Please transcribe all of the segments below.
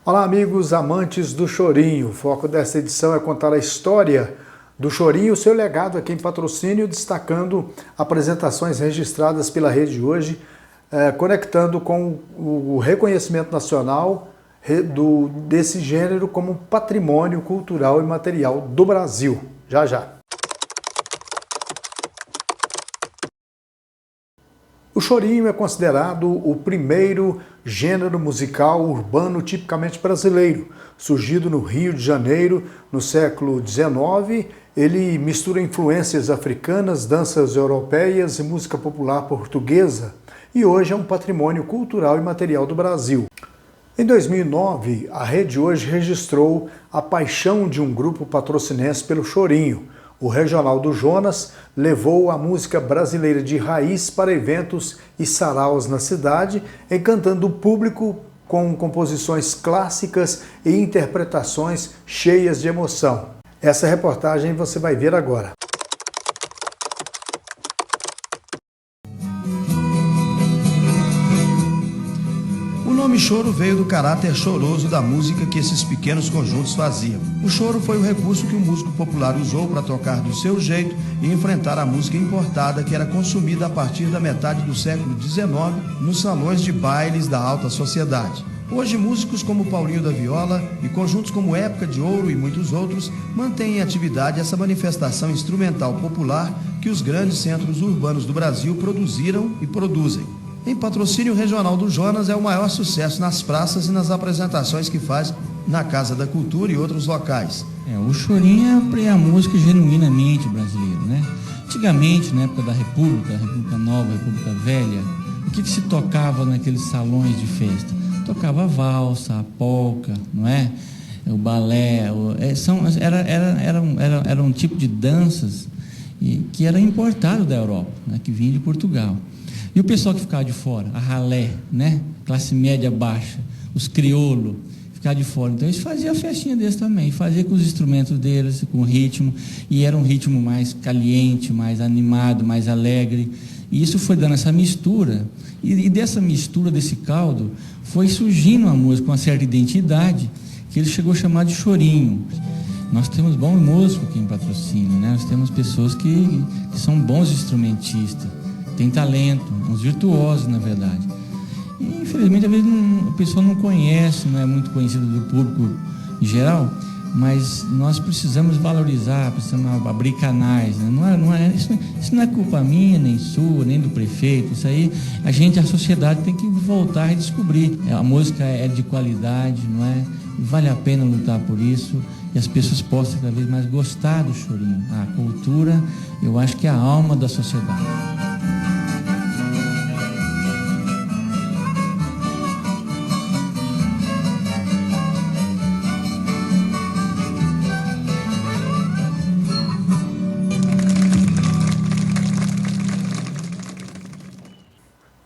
Olá, amigos amantes do chorinho. O foco desta edição é contar a história do chorinho e seu legado aqui em Patrocínio, destacando apresentações registradas pela rede hoje, conectando com o reconhecimento nacional desse gênero como patrimônio cultural e material do Brasil. Já, já. O chorinho é considerado o primeiro gênero musical urbano tipicamente brasileiro. Surgido no Rio de Janeiro no século XIX, ele mistura influências africanas, danças europeias e música popular portuguesa, e hoje é um patrimônio cultural e material do Brasil. Em 2009, a rede hoje registrou a paixão de um grupo patrocinense pelo chorinho. O Regional do Jonas levou a música brasileira de raiz para eventos e saraus na cidade, encantando o público com composições clássicas e interpretações cheias de emoção. Essa reportagem você vai ver agora. O nome choro veio do caráter choroso da música que esses pequenos conjuntos faziam. O choro foi o recurso que o músico popular usou para tocar do seu jeito e enfrentar a música importada que era consumida a partir da metade do século XIX nos salões de bailes da alta sociedade. Hoje, músicos como Paulinho da Viola e conjuntos como Época de Ouro e muitos outros mantêm em atividade essa manifestação instrumental popular que os grandes centros urbanos do Brasil produziram e produzem. Em Patrocínio, o Regional do Jonas é o maior sucesso nas praças e nas apresentações que faz na Casa da Cultura e outros locais. O chorinho é a música genuinamente brasileira, né? Antigamente, na época da República Nova, República Velha, o que se tocava naqueles salões de festa? Tocava a valsa, a polca, não é? O balé, era um tipo de danças que era importado da Europa, né? Que vinha de Portugal. E o pessoal que ficava de fora, a ralé, né? Classe média baixa, os crioulos, ficava de fora. Então eles faziam a festinha deles também, faziam com os instrumentos deles, com o ritmo, e era um ritmo mais caliente, mais animado, mais alegre. E isso foi dando essa mistura, e dessa mistura, desse caldo, foi surgindo uma música com uma certa identidade, que ele chegou a chamar de chorinho. Nós temos bons músicos aqui em Patrocínio, né? Nós temos pessoas que são bons instrumentistas, tem talento, uns virtuosos, na verdade. E, infelizmente, às vezes a pessoa não conhece, não é muito conhecida do público em geral, mas nós precisamos valorizar, precisamos abrir canais, né? Isso não é culpa minha, nem sua, nem do prefeito. Isso aí, a sociedade tem que voltar e descobrir. A música é de qualidade, não é? Vale a pena lutar por isso, e as pessoas possam cada vez mais gostar do chorinho. A cultura, eu acho que é a alma da sociedade.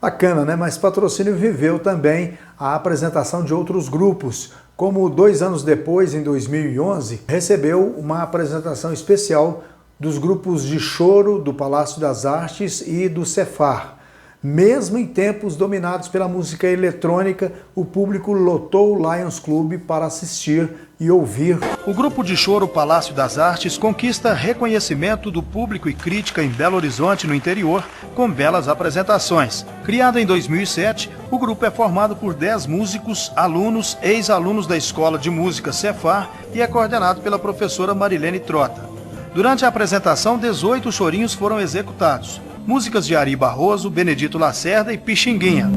Bacana, né? Mas Patrocínio viveu também a apresentação de outros grupos, como 2 anos depois, em 2011, recebeu uma apresentação especial dos grupos de choro do Palácio das Artes e do Cefar. Mesmo em tempos dominados pela música eletrônica, o público lotou o Lions Club para assistir e ouvir. O grupo de choro Palácio das Artes conquista reconhecimento do público e crítica em Belo Horizonte, no interior, com belas apresentações. Criado em 2007, o grupo é formado por 10 músicos, alunos, ex-alunos da Escola de Música Cefar e é coordenado pela professora Marilene Trota. Durante a apresentação, 18 chorinhos foram executados. Músicas de Ari Barroso, Benedito Lacerda e Pixinguinha.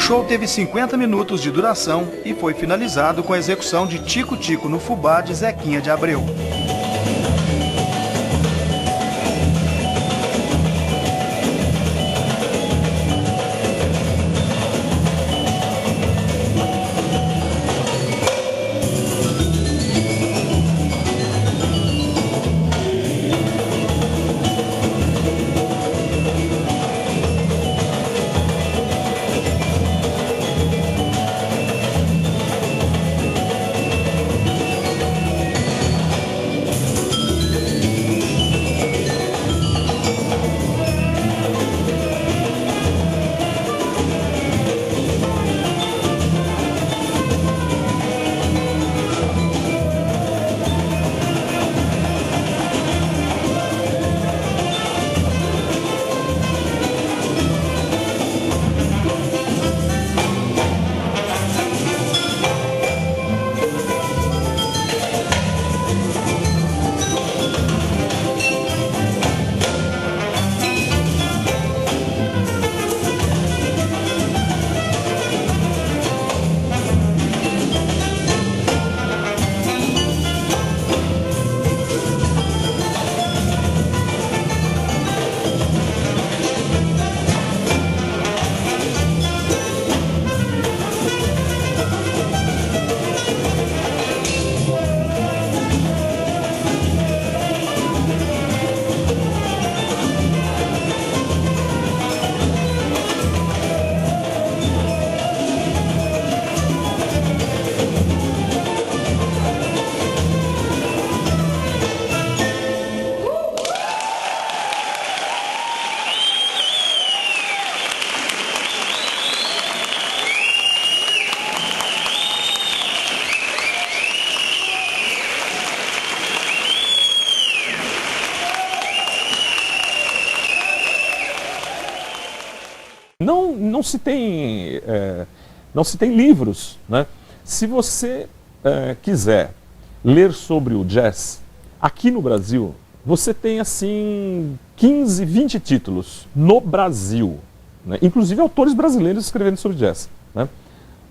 show teve 50 minutos de duração e foi finalizado com a execução de Tico Tico no Fubá de Zequinha de Abreu. Não se tem livros, né? Se você quiser ler sobre o jazz, aqui no Brasil, você tem assim 15, 20 títulos no Brasil, né? Inclusive autores brasileiros escrevendo sobre jazz, né?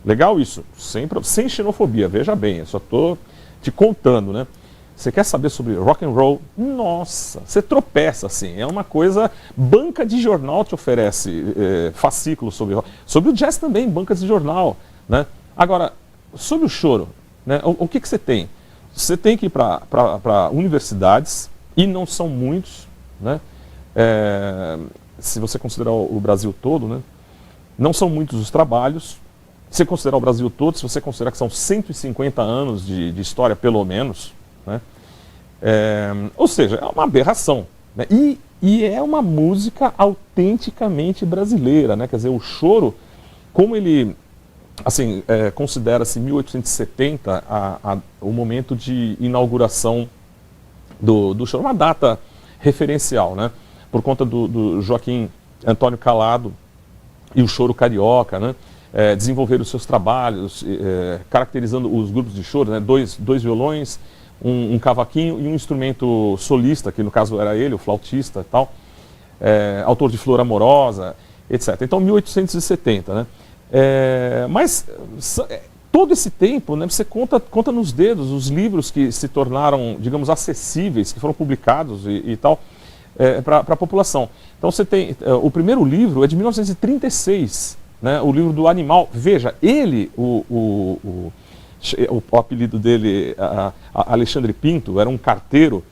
Legal isso, sem xenofobia, veja bem, eu só estou te contando, né? Você quer saber sobre rock and roll? Nossa, você tropeça assim, é uma coisa, banca de jornal te oferece fascículos sobre rock. Sobre o jazz também, bancas de jornal, né? Agora, sobre o choro, né, o que você tem? Você tem que ir para universidades, e não são muitos, né? Se você considerar o Brasil todo, né? Não são muitos os trabalhos. Se você considerar o Brasil todo, se você considerar que são 150 anos de história, pelo menos, né? Ou seja, é uma aberração, né? E é uma música autenticamente brasileira, né? Quer dizer, o choro, como ele assim, considera-se 1870 o momento de inauguração do choro, uma data referencial, né? Por conta do Joaquim Antônio Calado e o choro carioca, né? Desenvolver os seus trabalhos, caracterizando os grupos de choro, né? Dois violões, um cavaquinho e um instrumento solista, que no caso era ele, o flautista e tal, autor de Flor Amorosa, etc. Então, 1870, né? Mas todo esse tempo, né, você conta nos dedos os livros que se tornaram, digamos, acessíveis, que foram publicados e tal, para a população. Então você tem, o primeiro livro é de 1936, né, o livro do Animal. Veja, ele, o apelido dele, Alexandre Pinto, era um carteiro,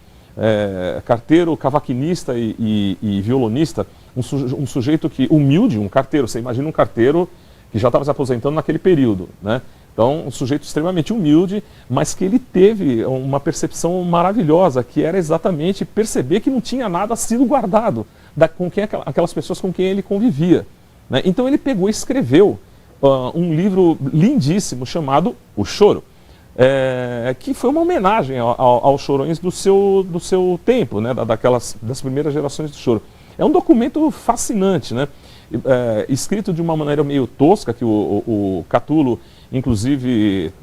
cavaquinista e violonista, um sujeito que, humilde, um carteiro, você imagina um carteiro que já estava se aposentando naquele período, né? Então, um sujeito extremamente humilde, mas que ele teve uma percepção maravilhosa, que era exatamente perceber que não tinha nada sido guardado com aquelas pessoas com quem ele convivia, né? Então ele pegou e escreveu um livro lindíssimo chamado O Choro, que foi uma homenagem aos chorões do seu tempo, né? Das primeiras gerações do choro. É um documento fascinante, né? Escrito de uma maneira meio tosca, que o Catulo, inclusive,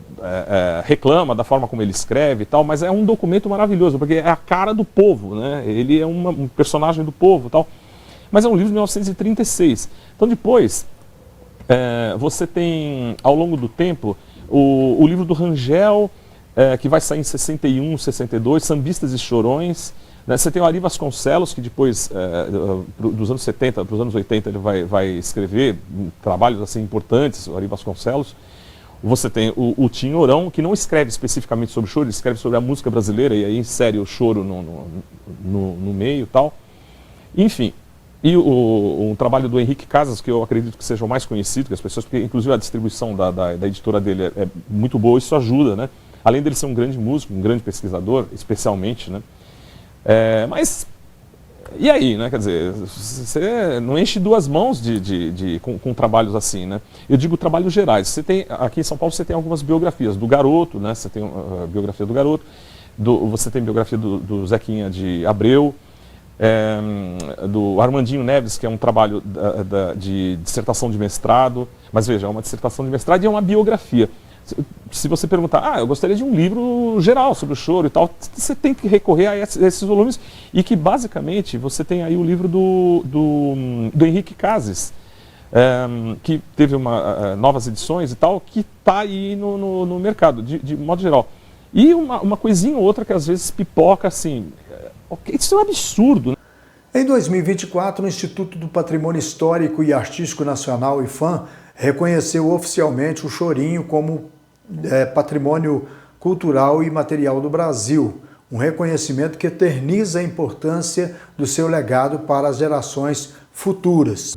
reclama da forma como ele escreve e tal, mas é um documento maravilhoso, porque é a cara do povo, né? Ele é um personagem do povo e tal. Mas é um livro de 1936. Então depois, Você tem, ao longo do tempo, o livro do Rangel, que vai sair em 61, 62, Sambistas e Chorões. Né? Você tem o Ari Vasconcelos, que depois, dos anos 70 para os anos 80, ele vai escrever trabalhos assim importantes, o Ari Vasconcelos. Você tem o Tim Ourão, que não escreve especificamente sobre choro, ele escreve sobre a música brasileira e aí insere o choro no meio e tal. Enfim, e um trabalho do Henrique Casas, que eu acredito que seja o mais conhecido, que as pessoas, porque inclusive a distribuição da editora dele é muito boa, isso ajuda, né? Além dele ser um grande músico, um grande pesquisador, especialmente, né? Mas, e aí, né? Quer dizer, você não enche duas mãos com trabalhos assim, né? Eu digo trabalhos gerais. Você tem, aqui em São Paulo você tem algumas biografias do Garoto, né? Você tem a biografia do Garoto, você tem a biografia do Zequinha de Abreu, do Armandinho Neves, que é um trabalho de dissertação de mestrado, mas veja, é uma dissertação de mestrado e é uma biografia. Se você perguntar, eu gostaria de um livro geral sobre o choro e tal, você tem que recorrer a esses volumes, e que basicamente você tem aí o livro do Henrique Casas, que teve novas edições e tal, que está aí no mercado, de modo geral. E uma coisinha ou outra que às vezes pipoca assim, isso é um absurdo, né? Em 2024, o Instituto do Patrimônio Histórico e Artístico Nacional, IPHAN, reconheceu oficialmente o chorinho como patrimônio cultural e material do Brasil, um reconhecimento que eterniza a importância do seu legado para as gerações futuras.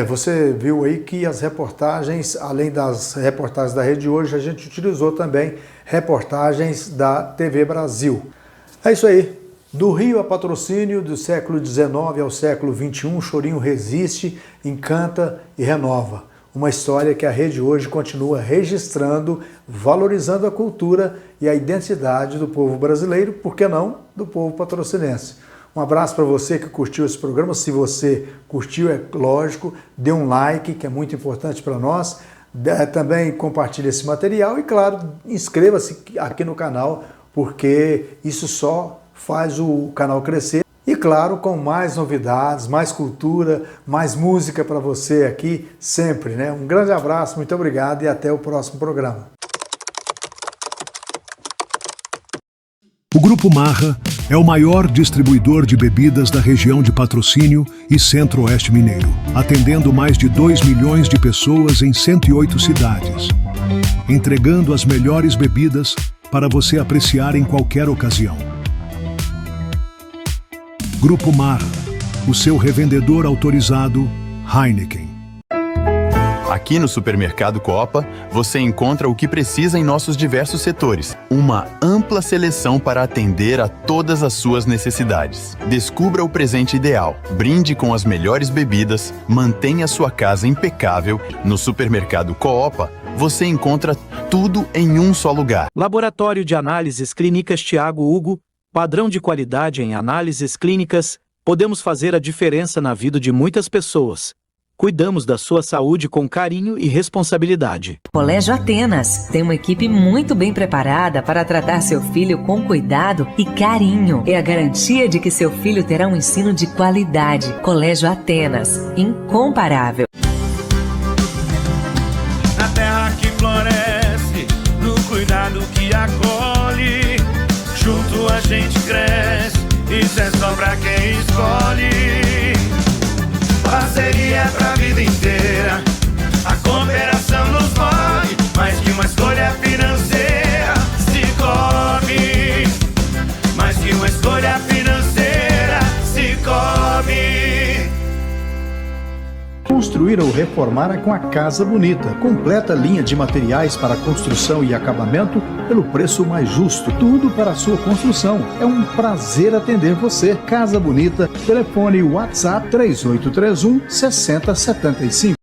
Você viu aí que as reportagens, além das reportagens da Rede Hoje, a gente utilizou também reportagens da TV Brasil. É isso aí. Do Rio a Patrocínio, do século XIX ao século XXI, Chorinho resiste, encanta e renova. Uma história que a Rede Hoje continua registrando, valorizando a cultura e a identidade do povo brasileiro, por que não, do povo patrocinense. Um abraço para você que curtiu esse programa. Se você curtiu, é lógico, dê um like, que é muito importante para nós. Também compartilhe esse material e, claro, inscreva-se aqui no canal, porque isso só faz o canal crescer. E, claro, com mais novidades, mais cultura, mais música para você aqui sempre, né? Um grande abraço, muito obrigado e até o próximo programa. O Grupo Marra é o maior distribuidor de bebidas da região de Patrocínio e Centro-Oeste Mineiro, atendendo mais de 2 milhões de pessoas em 108 cidades, entregando as melhores bebidas para você apreciar em qualquer ocasião. Grupo Marra, o seu revendedor autorizado Heineken. Aqui no Supermercado Coop, você encontra o que precisa em nossos diversos setores. Uma ampla seleção para atender a todas as suas necessidades. Descubra o presente ideal. Brinde com as melhores bebidas. Mantenha sua casa impecável. No Supermercado Coop, você encontra tudo em um só lugar. Laboratório de Análises Clínicas Thiago Hugo. Padrão de qualidade em análises clínicas. Podemos fazer a diferença na vida de muitas pessoas. Cuidamos da sua saúde com carinho e responsabilidade. Colégio Atenas tem uma equipe muito bem preparada para tratar seu filho com cuidado e carinho. É a garantia de que seu filho terá um ensino de qualidade. Colégio Atenas, incomparável. Na terra que floresce, no cuidado que acolhe, junto a gente cresce, isso é só pra quem escolhe. Parceria pra vida inteira, a cooperação nos move, mais que uma escolha financeira. Cicobi, mais que uma escolha financeira. Cicobi. Construir ou reformar é com a Casa Bonita. Completa linha de materiais para construção e acabamento pelo preço mais justo. Tudo para a sua construção. É um prazer atender você. Casa Bonita, telefone WhatsApp 3831 6075.